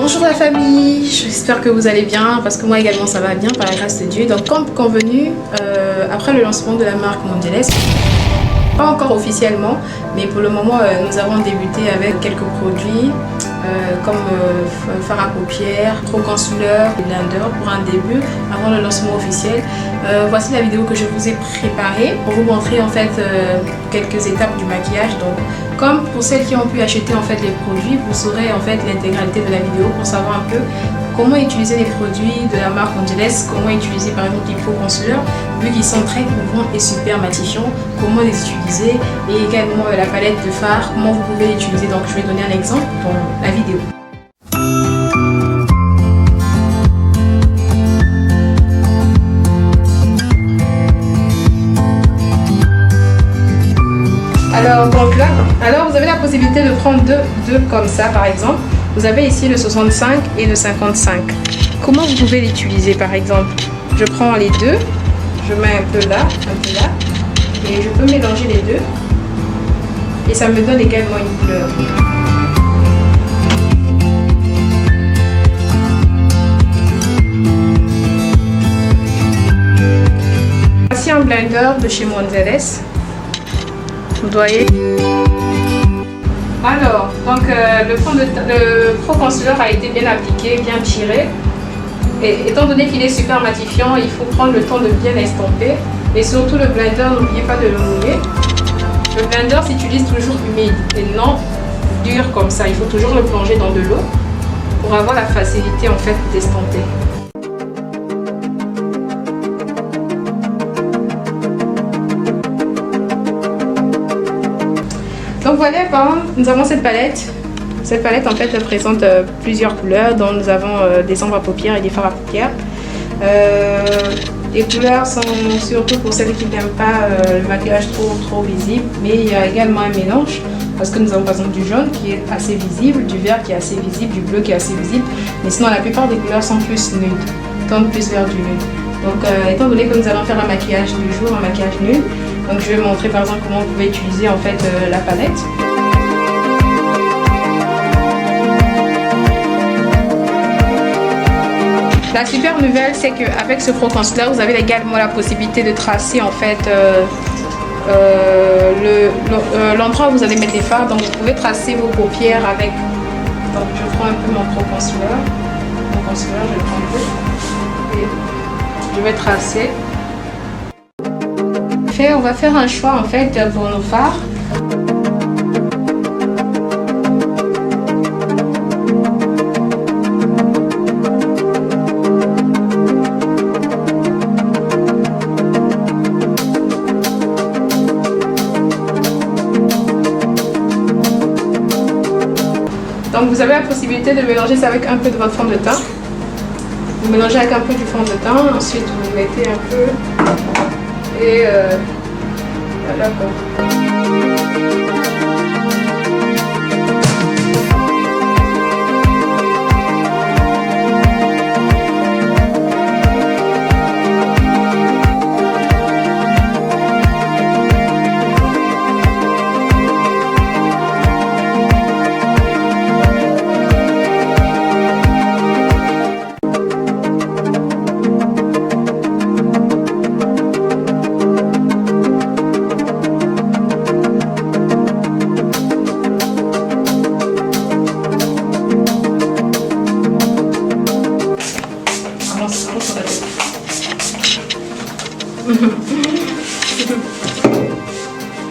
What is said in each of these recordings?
Bonjour la famille, j'espère que vous allez bien parce que moi également ça va bien par la grâce de Dieu. Donc comme convenu, après le lancement de la marque Mondelez, pas encore officiellement, mais pour le moment nous avons débuté avec quelques produits comme fard à paupières, Pro-Concealer et blender pour un début avant le lancement officiel. Voici la vidéo que je vous ai préparée pour vous montrer en fait quelques étapes du maquillage. Donc comme pour celles qui ont pu acheter en fait les produits, vous saurez en fait l'intégralité de la vidéo pour savoir un peu comment utiliser les produits de la marque Mondelez, comment utiliser par exemple les Pro-Concealer, vu qu'ils sont très couvrants et super matifiants, comment les utiliser, et également la palette de fard, comment vous pouvez l'utiliser. Donc je vais donner un exemple dans la vidéo. Alors donc là, vous avez la possibilité de prendre deux comme ça par exemple. Vous avez ici le 65 et le 55. Comment vous pouvez l'utiliser par exemple? Je prends les deux, je mets un peu là, et je peux mélanger les deux. Et ça me donne également une couleur. Voici un blender de chez Mondelez. Vous voyez. Alors, donc le Pro-Concealer a été bien appliqué, bien tiré. Et étant donné qu'il est super matifiant, il faut prendre le temps de bien estomper. Et surtout le blender, n'oubliez pas de le mouiller. Le blender s'utilise toujours humide et non dur comme ça. Il faut toujours le plonger dans de l'eau pour avoir la facilité en fait d'estomper. Donc voilà, nous avons cette palette. Cette palette en fait présente plusieurs couleurs, dont nous avons des ombres à paupières et des fards à paupières. Les couleurs sont surtout pour celles qui n'aiment pas le maquillage trop visible, mais il y a également un mélange parce que nous avons par exemple du jaune qui est assez visible, du vert qui est assez visible, du bleu qui est assez visible, mais sinon la plupart des couleurs sont plus nudes, tendent plus vers du nude. Donc étant donné que nous allons faire un maquillage du jour, un maquillage nude, donc je vais montrer par exemple comment vous pouvez utiliser en fait la palette. La super nouvelle, c'est qu'avec ce Pro-Concealer, vous avez également la possibilité de tracer en fait l'endroit où vous allez mettre les fards. Donc vous pouvez tracer vos paupières avec. Donc je prends un peu mon Pro-Concealer. Mon concealer, je le prends un peu. Et je vais tracer. On va faire un choix en fait pour nos fards. Donc vous avez la possibilité de mélanger ça avec un peu de votre fond de teint. Vous mélangez avec un peu du fond de teint, ensuite vous mettez un peu et voilà quoi.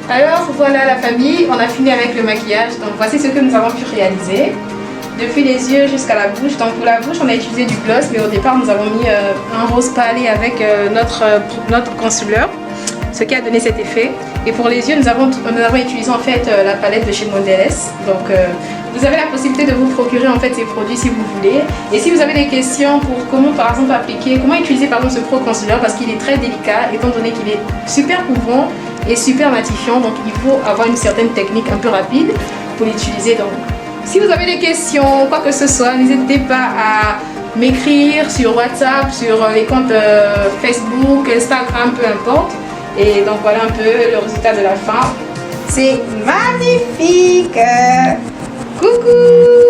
Alors voilà la famille, on a fini avec le maquillage. Donc voici ce que nous avons pu réaliser. Depuis les yeux jusqu'à la bouche. Donc pour la bouche on a utilisé du gloss, mais au départ nous avons mis un rose pâle avec notre concealer, ce qui a donné cet effet. Et pour les yeux nous avons utilisé en fait la palette de chez Mondelez. Donc vous avez la possibilité de vous procurer en fait ces produits si vous voulez. Et si vous avez des questions pour comment par exemple appliquer, comment utiliser par exemple ce Pro-Concealer, parce qu'il est très délicat étant donné qu'il est super couvrant et super matifiant, donc il faut avoir une certaine technique un peu rapide pour l'utiliser. Donc si vous avez des questions, quoi que ce soit, n'hésitez pas à m'écrire sur WhatsApp, sur les comptes Facebook, Instagram, peu importe. Et donc voilà un peu le résultat de la fin. C'est magnifique. Coucou.